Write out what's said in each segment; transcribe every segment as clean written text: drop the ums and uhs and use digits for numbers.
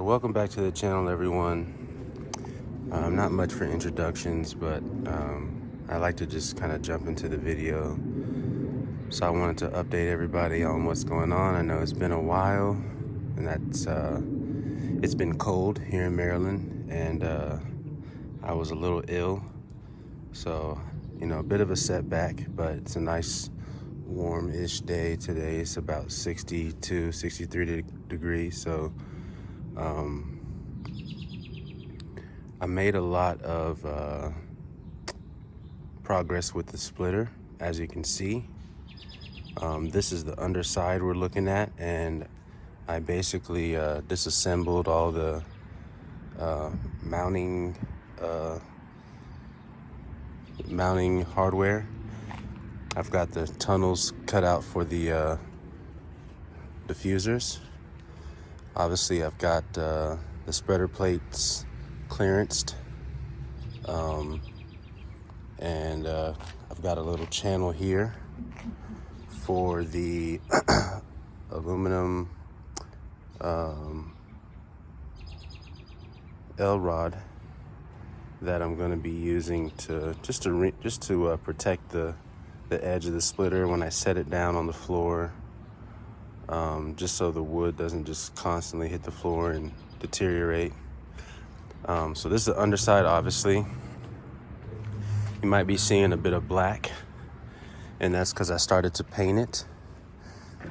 Welcome back to the channel, everyone. Not much for introductions, but I like to just kind of jump into the video. So I wanted to update everybody on what's going on. I know it's been a while, and it's been cold here in Maryland, and I was a little ill. So, a bit of a setback, but it's a nice warm-ish day today. It's about 62, 63 degrees. So I made a lot of progress with the splitter, as you can see. This is the underside we're looking at, and I basically disassembled all the mounting hardware. I've got the tunnels cut out for the diffusers. Obviously, I've got the spreader plates clearanced, and I've got a little channel here for the aluminum L-rod that I'm going to be using to protect the edge of the splitter when I set it down on the floor, just so the wood doesn't just constantly hit the floor and deteriorate. So this is the underside. Obviously, you might be seeing a bit of black, and that's because I started to paint it.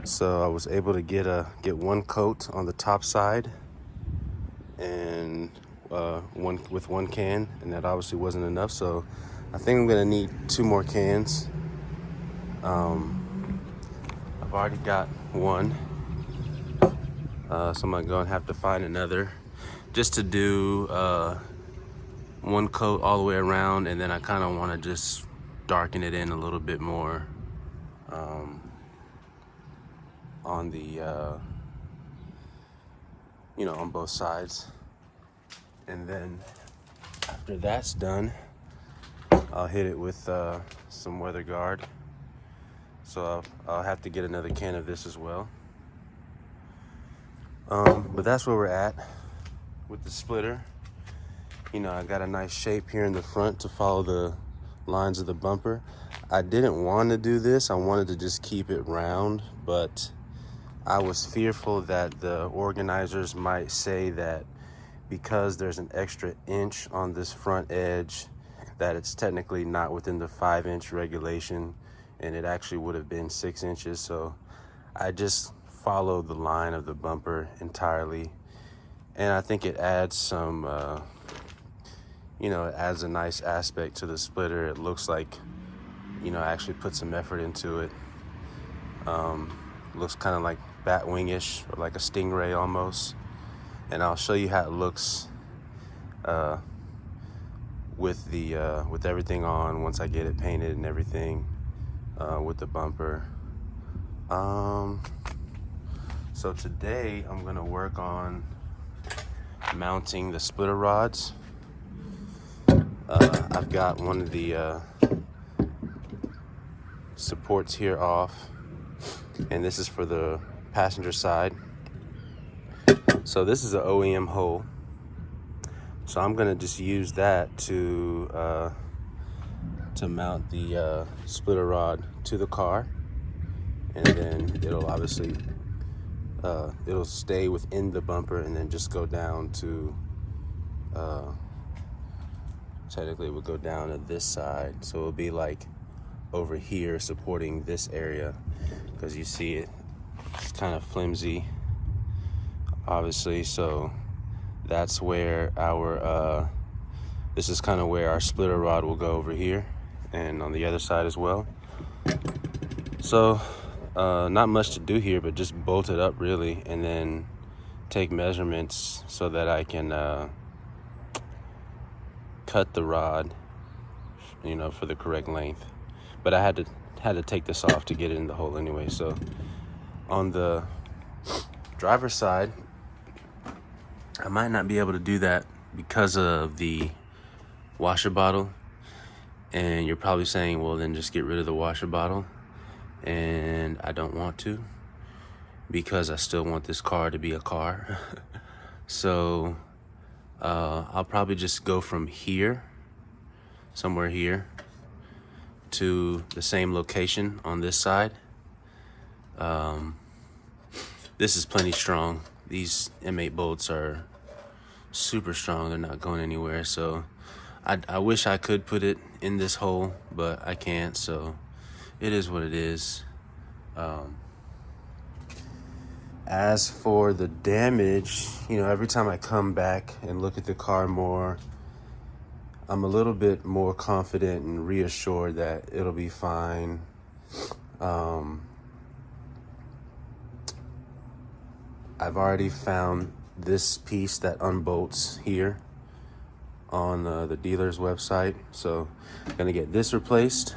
So I was able to get one coat on the top side, and one can, and that obviously wasn't enough. So I think I'm gonna need 2 more cans. I've already got one, so I'm gonna have to find another just to do one coat all the way around, and then I kind of want to just darken it in a little bit more on the on both sides. And then after that's done, I'll hit it with some weather guard. So I'll have to get another can of this as well. But that's where we're at with the splitter. I got a nice shape here in the front to follow the lines of the bumper. I didn't want to do this. I wanted to just keep it round, but I was fearful that the organizers might say that because there's an extra inch on this front edge, that it's technically not within the 5-inch regulation, and it actually would have been 6 inches. So I just followed the line of the bumper entirely, and I think it adds some it adds a nice aspect to the splitter. It looks like I actually put some effort into it. Looks kind of like bat wingish, or like a stingray almost. And I'll show you how it looks with everything on, once I get it painted and everything, with the bumper. So today I'm gonna work on mounting the splitter rods. I've got one of the supports here off, and this is for the passenger side. So this is an OEM hole, so I'm gonna just use that to mount the splitter rod to the car, and then it'll obviously it'll stay within the bumper, and then just go down to technically it would go down to this side, so it'll be like over here supporting this area, because you see it's kind of flimsy, obviously. So that's where our this is kind of where our splitter rod will go, over here, and on the other side as well. So not much to do here, but just bolt it up really, and then take measurements so that I can cut the rod for the correct length. But I had to take this off to get it in the hole anyway. So on the driver's side, I might not be able to do that because of the washer bottle. And you're probably saying, well, then just get rid of the washer bottle. And I don't want to, because I still want this car to be a car. So I'll probably just go from here, somewhere here, to the same location on this side. This is plenty strong. These M8 bolts are super strong. They're not going anywhere. So I wish I could put it in this hole, but I can't. So it is what it is. As for the damage, you know, every time I come back and look at the car more, I'm a little bit more confident and reassured that it'll be fine. I've already found this piece that unbolts here on the dealer's website. So I'm gonna get this replaced.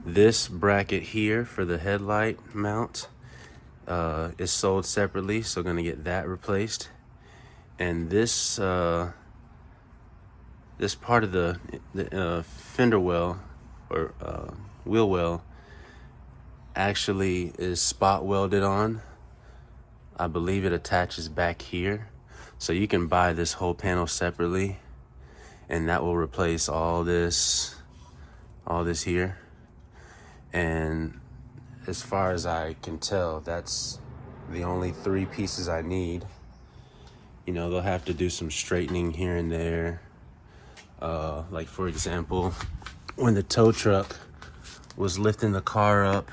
This bracket here for the headlight mount is sold separately, so gonna get that replaced. And this this part of the fender well or wheel well actually is spot welded on. I believe it attaches back here, so you can buy this whole panel separately, and that will replace all this here. And as far as I can tell, that's the only 3 pieces I need. You know, they'll have to do some straightening here and there. Like for example, when the tow truck was lifting the car up,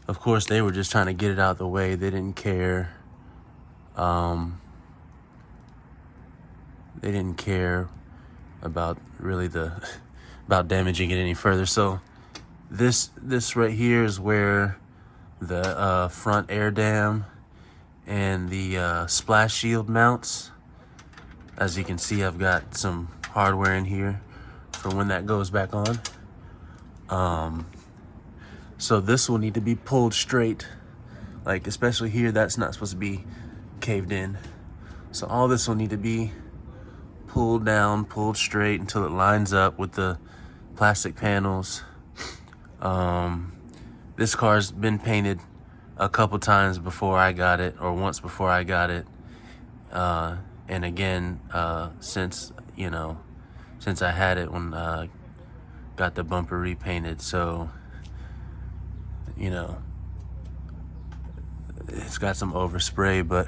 of course they were just trying to get it out of the way. They didn't care. They didn't care about really about damaging it any further. So this right here is where the front air dam and the splash shield mounts. As you can see, I've got some hardware in here for when that goes back on. So this will need to be pulled straight, like especially here, that's not supposed to be caved in. So all this will need to be pulled down, pulled straight until it lines up with the plastic panels. This car's been painted a couple times before I got it, or once before I got it. And again, since I had it when I got the bumper repainted. So, you know, it's got some overspray, but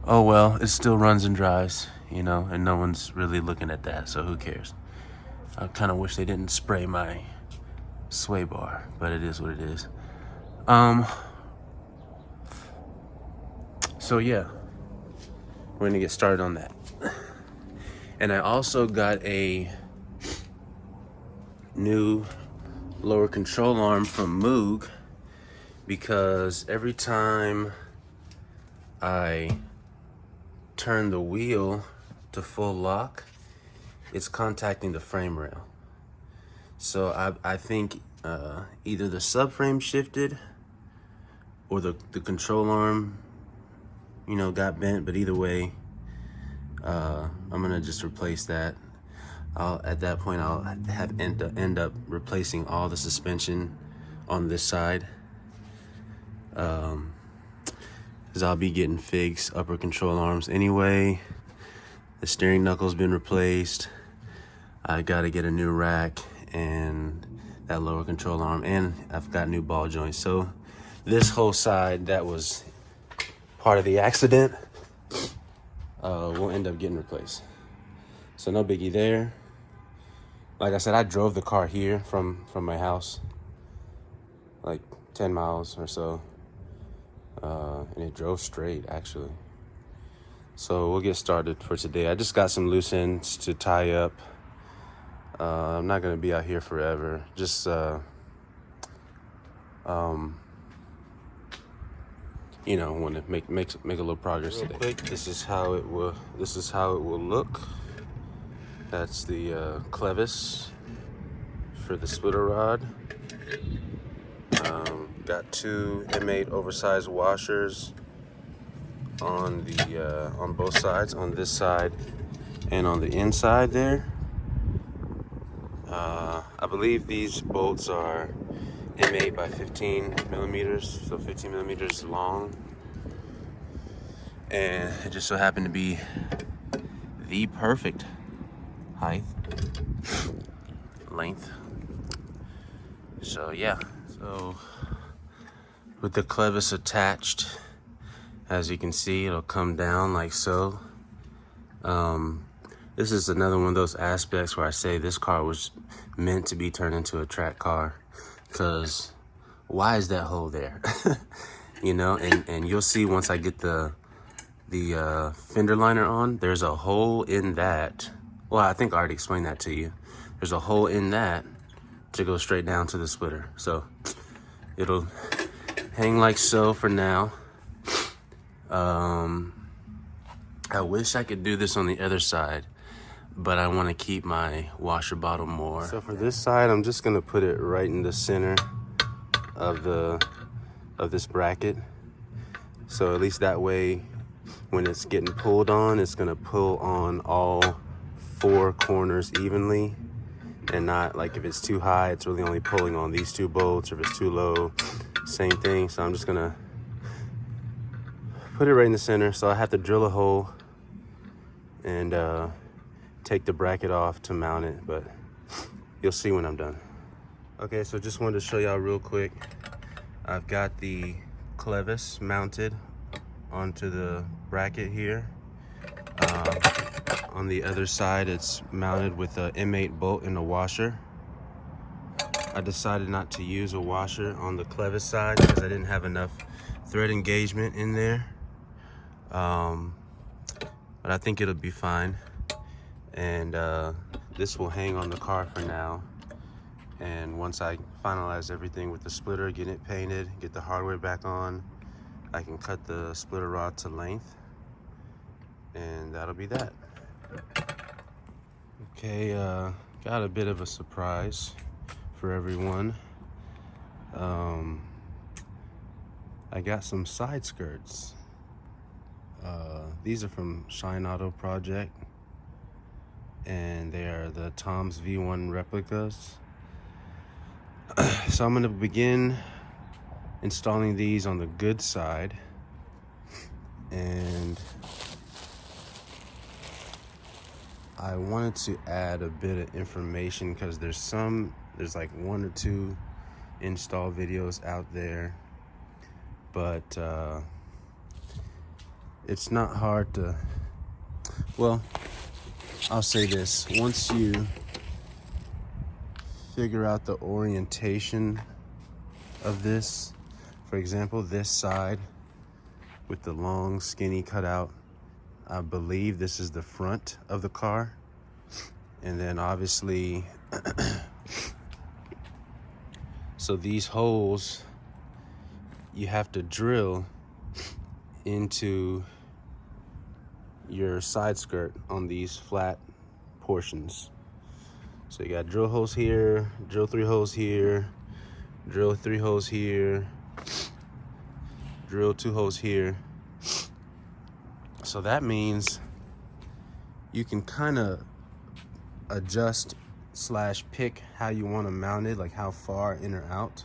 oh well, it still runs and drives, you know, and no one's really looking at that, so who cares? I kind of wish they didn't spray my sway bar, but it is what it is. So yeah, we're gonna get started on that. And I also got a new lower control arm from Moog, because every time I turn the wheel to full lock, it's contacting the frame rail. So I think either the subframe shifted or the control arm, you know, got bent, but either way, I'm gonna just replace that. At that point, I'll end up replacing all the suspension on this side, because I'll be getting fixed upper control arms anyway. The steering knuckle's been replaced. I gotta get a new rack and that lower control arm, and I've got new ball joints. So this whole side that was part of the accident will end up getting replaced. So no biggie there. Like I said, I drove the car here from my house, like 10 miles or so, and it drove straight actually. So we'll get started for today. I just got some loose ends to tie up. I'm not gonna be out here forever. Just you know, want to make a little progress today. Quick, this is how it will look. That's the clevis for the splitter rod. Got 2 M8 oversized washers on the on both sides, on this side and on the inside there. I believe these bolts are M8 by 15 millimeters, so 15 millimeters long. And it just so happened to be the perfect height, length. So yeah, so with the clevis attached, as you can see, it'll come down like so. This is another one of those aspects where I say this car was meant to be turned into a track car, because why is that hole there? You know, and you'll see once I get the fender liner on, there's a hole in that. Well, I think I already explained that to you. There's a hole in that to go straight down to the splitter. So it'll hang like so for now. I wish I could do this on the other side, but I want to keep my washer bottle more. So for this side, I'm just gonna put it right in the center of this bracket. So at least that way, when it's getting pulled on, it's gonna pull on all 4 corners evenly, and not like if it's too high, it's really only pulling on these 2 bolts, or if it's too low, same thing. So I'm just gonna put it right in the center. So I have to drill a hole and take the bracket off to mount it, but you'll see when I'm done. Okay, so just wanted to show y'all real quick. I've got the clevis mounted onto the bracket here. On the other side, it's mounted with a M8 bolt and a washer. I decided not to use a washer on the clevis side because I didn't have enough thread engagement in there. But I think it'll be fine. And this will hang on the car for now. And once I finalize everything with the splitter, get it painted, get the hardware back on, I can cut the splitter rod to length, and that'll be that. Okay, got a bit of a surprise for everyone. I got some side skirts. These are from Shine Auto Project, and they are the Tom's V1 replicas. So I'm going to begin installing these on the good side, and I wanted to add a bit of information because there's like 1 or 2 install videos out there, but it's not hard to, well, I'll say this: once you figure out the orientation of this, for example, this side with the long skinny cutout, I believe this is the front of the car. And then obviously, so these holes you have to drill into your side skirt on these flat portions. So you got drill holes here, drill 3 holes here, drill 3 holes here, drill 2 holes here. So that means you can kind of adjust / pick how you want to mount it, like how far in or out.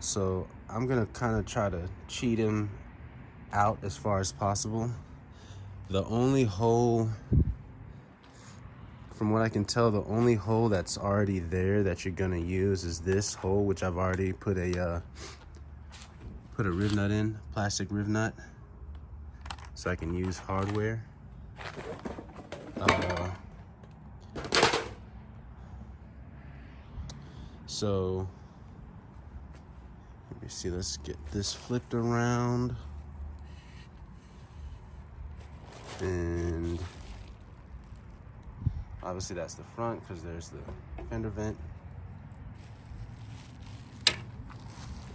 So I'm gonna kind of try to cheat him out as far as possible. The only hole, from what I can tell, the only hole that's already there that you're gonna use is this hole, which I've already put a riv nut in, plastic riv nut, so I can use hardware. So let me see, let's get this flipped around. And obviously that's the front because there's the fender vent.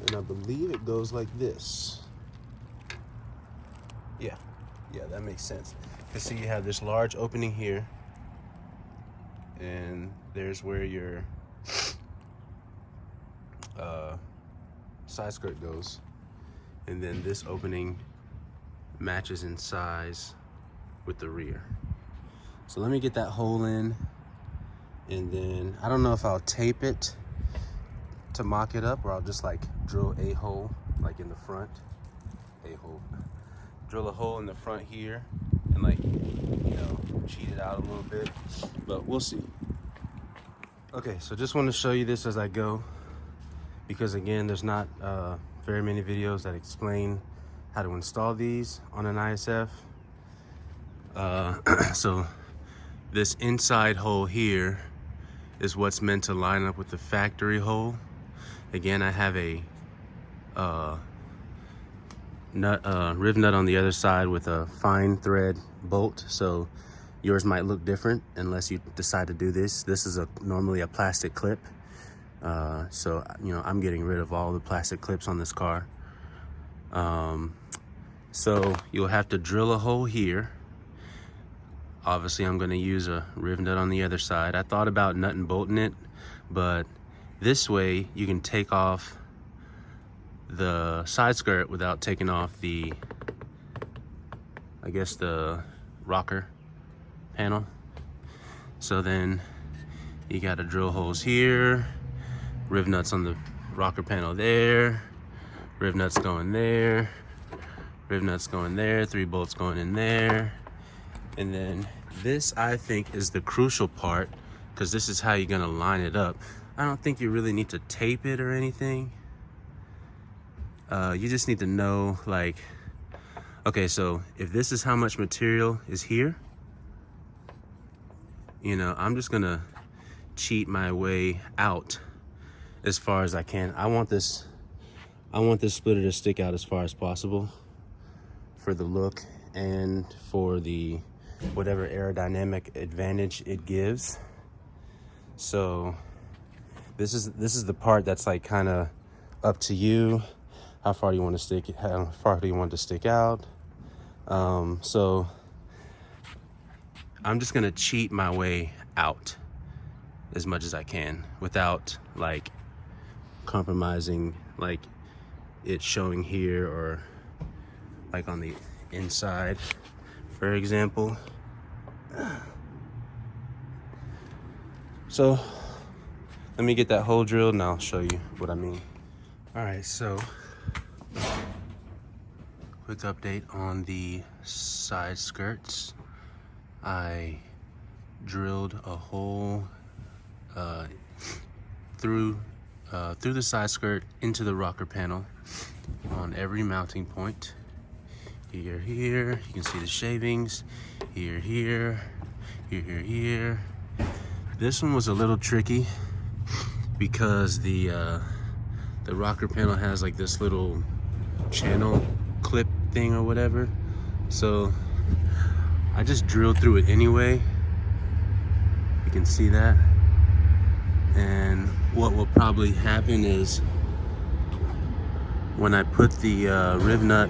And I believe it goes like this. Yeah, that makes sense. Because see, you have this large opening here, and there's where your side skirt goes. And then this opening matches in size with the rear. So let me get that hole in, and then I don't know if I'll tape it to mock it up, or I'll just like drill a hole like in the front, a hole, drill a hole in the front here and, like, you know, cheat it out a little bit, but we'll see. Okay, so just want to show you this as I go, because again, there's not very many videos that explain how to install these on an ISF. So this inside hole here is what's meant to line up with the factory hole. Again, I have a riv nut on the other side with a fine thread bolt, so yours might look different unless you decide to do this. This is normally a plastic clip, so you know, I'm getting rid of all the plastic clips on this car. So you'll have to drill a hole here. Obviously, I'm going to use a riv nut on the other side. I thought about nut and bolting it, but this way you can take off the side skirt without taking off the, I guess, the rocker panel. So then you got to drill holes here, riv nuts on the rocker panel there, riv nuts going there, riv nuts going there, 3 bolts going in there. And then this, I think, is the crucial part, because this is how you're gonna line it up. I don't think you really need to tape it or anything. You just need to know, like, okay, so if this is how much material is here, you know, I'm just gonna cheat my way out as far as I can. I want this splitter to stick out as far as possible for the look and for the whatever aerodynamic advantage it gives. So this is the part that's like kind of up to you. How far do you want to stick? How far do you want to stick out? So I'm just gonna cheat my way out as much as I can without like compromising, like it showing here or like on the inside, for example. So let me get that hole drilled and I'll show you what I mean. All right, so quick update on the side skirts. I drilled a hole through the side skirt into the rocker panel on every mounting point. Here, here, you can see the shavings. Here, here, here, here, here. This one was a little tricky because the rocker panel has like this little channel clip thing or whatever. So I just drilled through it anyway. You can see that. And what will probably happen is when I put the riv nut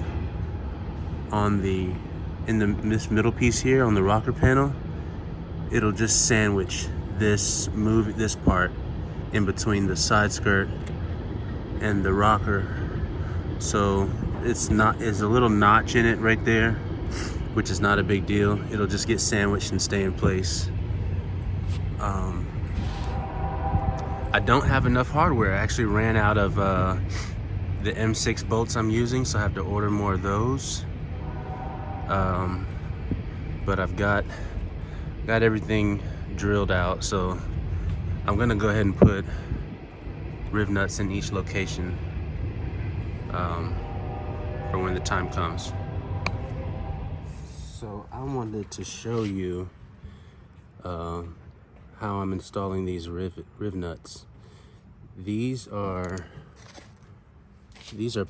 on this middle piece here on the rocker panel, it'll just sandwich this part in between the side skirt and the rocker. So it's a little notch in it right there, which is not a big deal. It'll just get sandwiched and stay in place. I don't have enough hardware. I actually ran out of the M6 bolts I'm using, so I have to order more of those. But I've got everything drilled out, so I'm gonna go ahead and put riv nuts in each location for when the time comes. So I wanted to show you how I'm installing these riv nuts. These are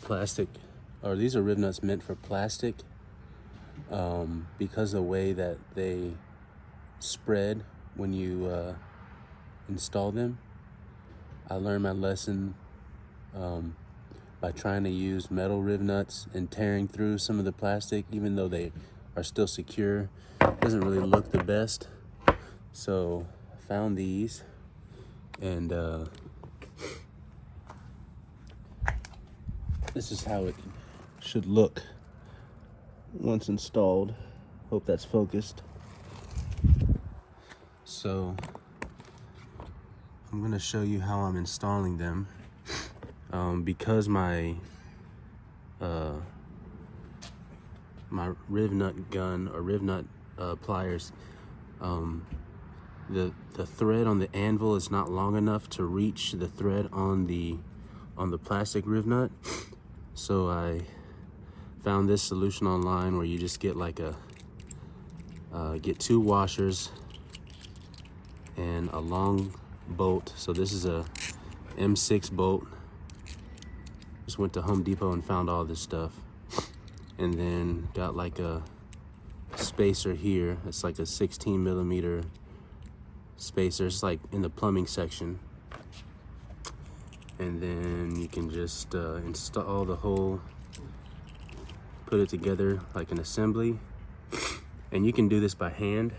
plastic, or these are riv nuts meant for plastic, because the way that they spread when you install them. I learned my lesson by trying to use metal riv nuts and tearing through some of the plastic, even though they are still secure. It doesn't really look the best. So I found these, and this is how it should look once installed. Hope that's focused. So I'm gonna show you how I'm installing them. Because my my riv nut gun or riv nut pliers, the thread on the anvil is not long enough to reach the thread on the plastic riv nut. So I found this solution online where you just get like get 2 washers and a long bolt. So this is a M6 bolt. Just went to Home Depot and found all this stuff. And then got like a spacer here. It's like a 16mm spacer. It's like in the plumbing section. And then you can just install the whole, put it together like an assembly. And you can do this by hand.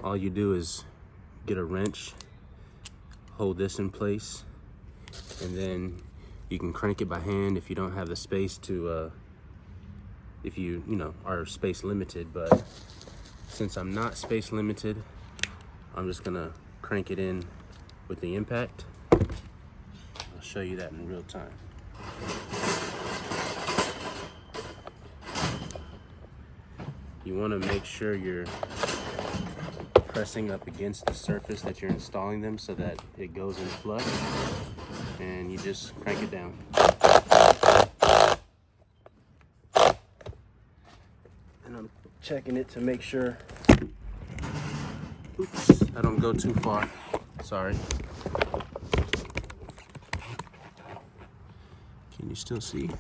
All you do is get a wrench, hold this in place, and then you can crank it by hand if you don't have the space to, if you know, are space limited. But since I'm not space limited, I'm just gonna crank it in with the impact. I'll show you that in real time. You want to make sure you're pressing up against the surface that you're installing them so that it goes in flush, and you just crank it down. And I'm checking it to make sure, oops, I don't go too far. Sorry. Can you still see?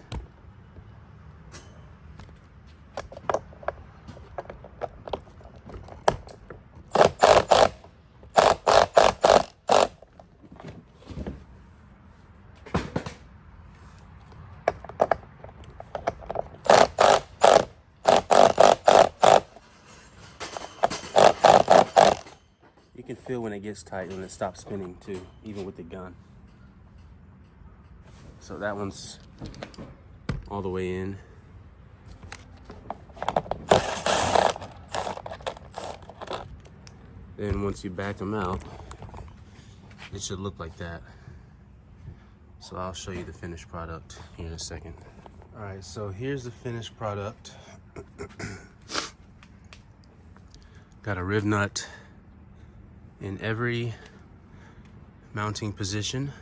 You can feel when it gets tight, when it stops spinning too, even with the gun. So that one's all the way in. Then once you back them out, it should look like that. So I'll show you the finished product here in a second. All right, so here's the finished product. Got a riv nut in every mounting position.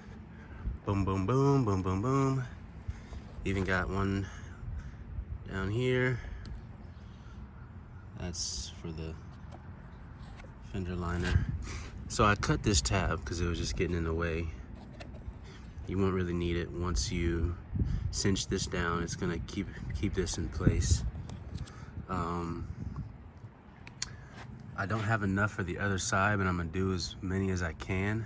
Boom, boom, boom, boom, boom, boom. Even got one down here. That's for the fender liner. So I cut this tab because it was just getting in the way. You won't really need it. Once you cinch this down, it's gonna keep this in place. I don't have enough for the other side, but I'm gonna do as many as I can.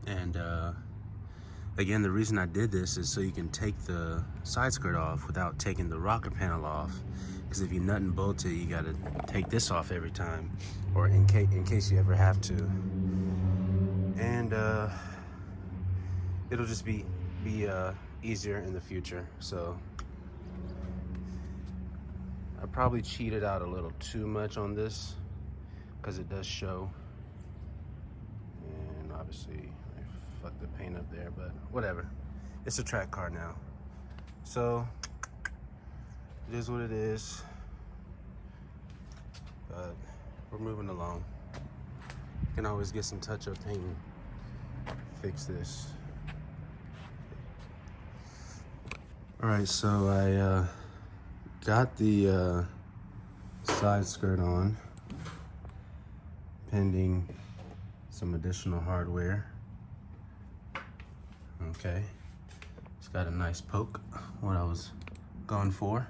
And again, the reason I did this is so you can take the side skirt off without taking the rocker panel off. Because if you nut and bolt it, you gotta take this off every time, or in case you ever have to. And it'll just be easier in the future. So I probably cheated out a little too much on this because it does show. And obviously I fucked the paint up there, but whatever. It's a track car now. So it is what it is. But we're moving along. You can always get some touch-up paint and fix this. All right, so I got the side skirt on, pending some additional hardware. Okay, it's got a nice poke, what I was going for.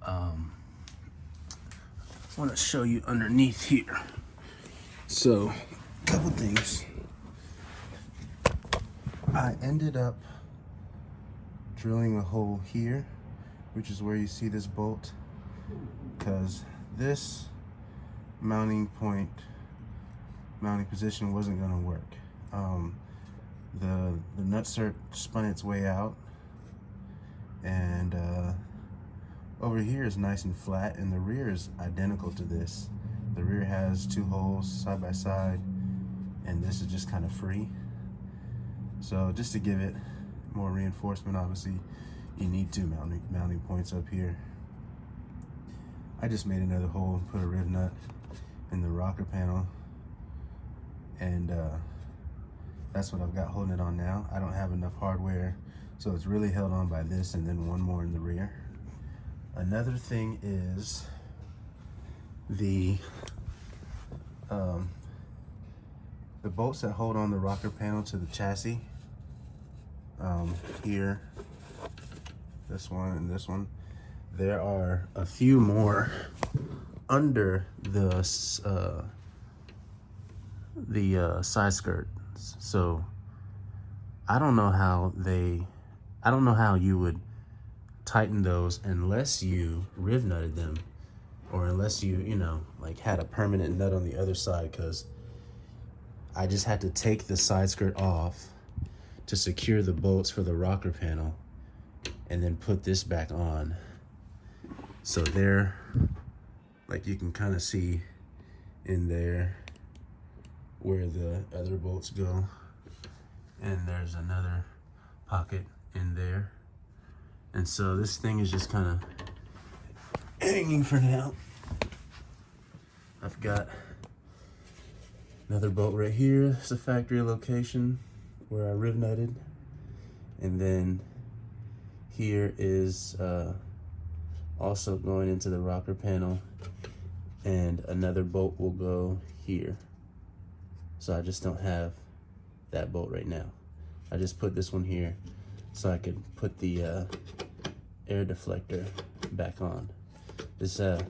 I want to show you underneath here. So, a couple things. I ended up drilling a hole here, which is where you see this bolt, because this mounting position wasn't going to work. The nutsert spun its way out, and over here is nice and flat, and the rear is identical to this. The rear has 2 holes side by side, and this is just kind of free. So just to give it more reinforcement. Obviously, you need two mounting points up here. I just made another hole, put a rib nut in the rocker panel, and that's what I've got holding it on now. I don't have enough hardware, so it's really held on by this and then one more in the rear. Another thing is the bolts that hold on the rocker panel to the chassis. Here, this one and this one. There are a few more under the side skirts. So I don't know how you would tighten those unless you riv nutted them, or unless you like had a permanent nut on the other side, because I just had to take the side skirt off to secure the bolts for the rocker panel and then put this back on. So there, like you can kind of see in there where the other bolts go, and there's another pocket in there. And so this thing is just kind of hanging for now. I've got another bolt right here. It's a factory location where I riv nutted, and then here is also going into the rocker panel, and another bolt will go here. So I just don't have that bolt right now. I just put this one here so I could put the air deflector back on. This is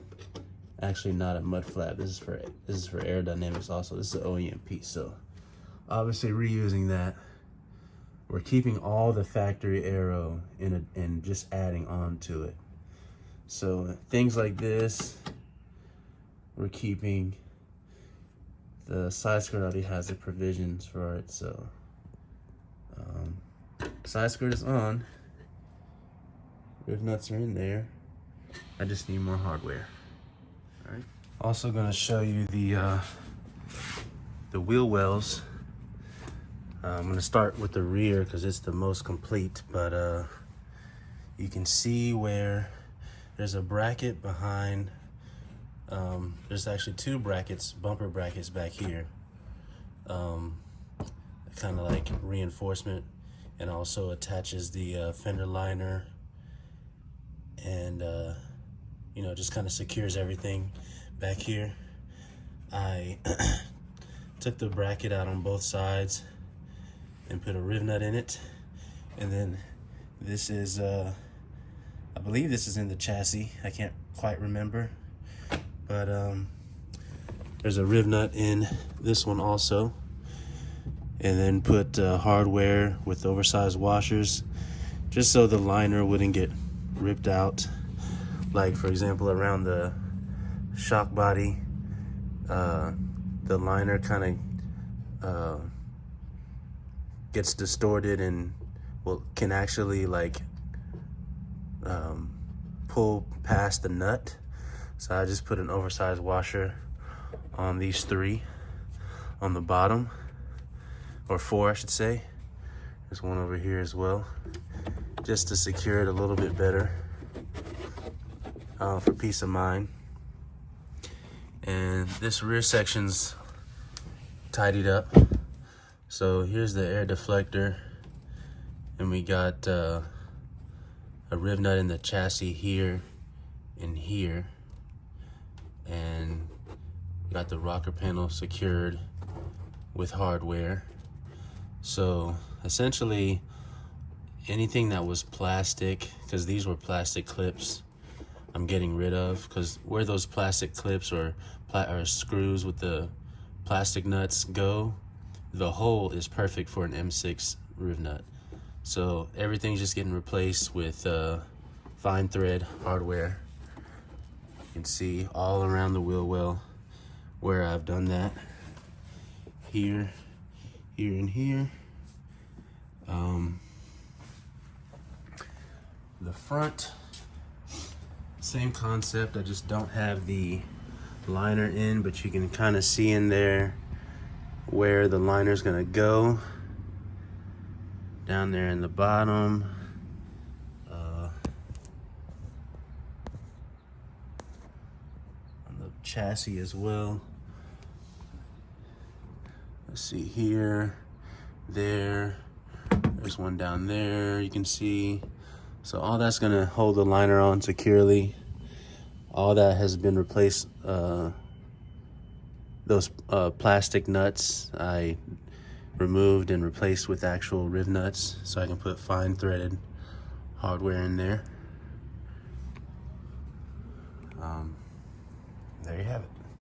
actually not a mud flap. This is for aerodynamics also. This is an OEM piece, so obviously reusing that. We're keeping all the factory Aero and just adding on to it. So things like this, we're keeping. The side skirt already has the provisions for it, so side skirt is on. Riv nuts are in there. I just need more hardware. All right. Also going to show you the wheel wells. I'm going to start with the rear because it's the most complete, but you can see where there's a bracket behind. There's actually two brackets, bumper brackets back here. Kind of like reinforcement, and also attaches the fender liner, and just kind of secures everything back here. I took the bracket out on both sides and put a riv nut in it, and then this is I believe this is in the chassis. I can't quite remember, but there's a riv nut in this one also, and then put hardware with oversized washers just so the liner wouldn't get ripped out. Like for example, around the shock body, the liner kind of gets distorted and can actually like pull past the nut. So I just put an oversized washer on these three on the bottom, or four I should say. There's one over here as well, just to secure it a little bit better for peace of mind. And this rear section's tidied up. So here's the air deflector, and we got a riv nut in the chassis here and here, and got the rocker panel secured with hardware. So essentially anything that was plastic, because these were plastic clips, I'm getting rid of, because where those plastic clips or screws with the plastic nuts go, the hole is perfect for an M6 riv nut. So everything's just getting replaced with fine thread hardware. You can see all around the wheel well where I've done that. Here, here, and here. The front, same concept. I just don't have the liner in, but you can kind of see in there where the liner's gonna go down there in the bottom. On the chassis as well. Let's see here, there. There's one down there, you can see. So all that's gonna hold the liner on securely. All that has been replaced. Those plastic nuts I removed and replaced with actual riv nuts, so I can put fine threaded hardware in there. There you have it.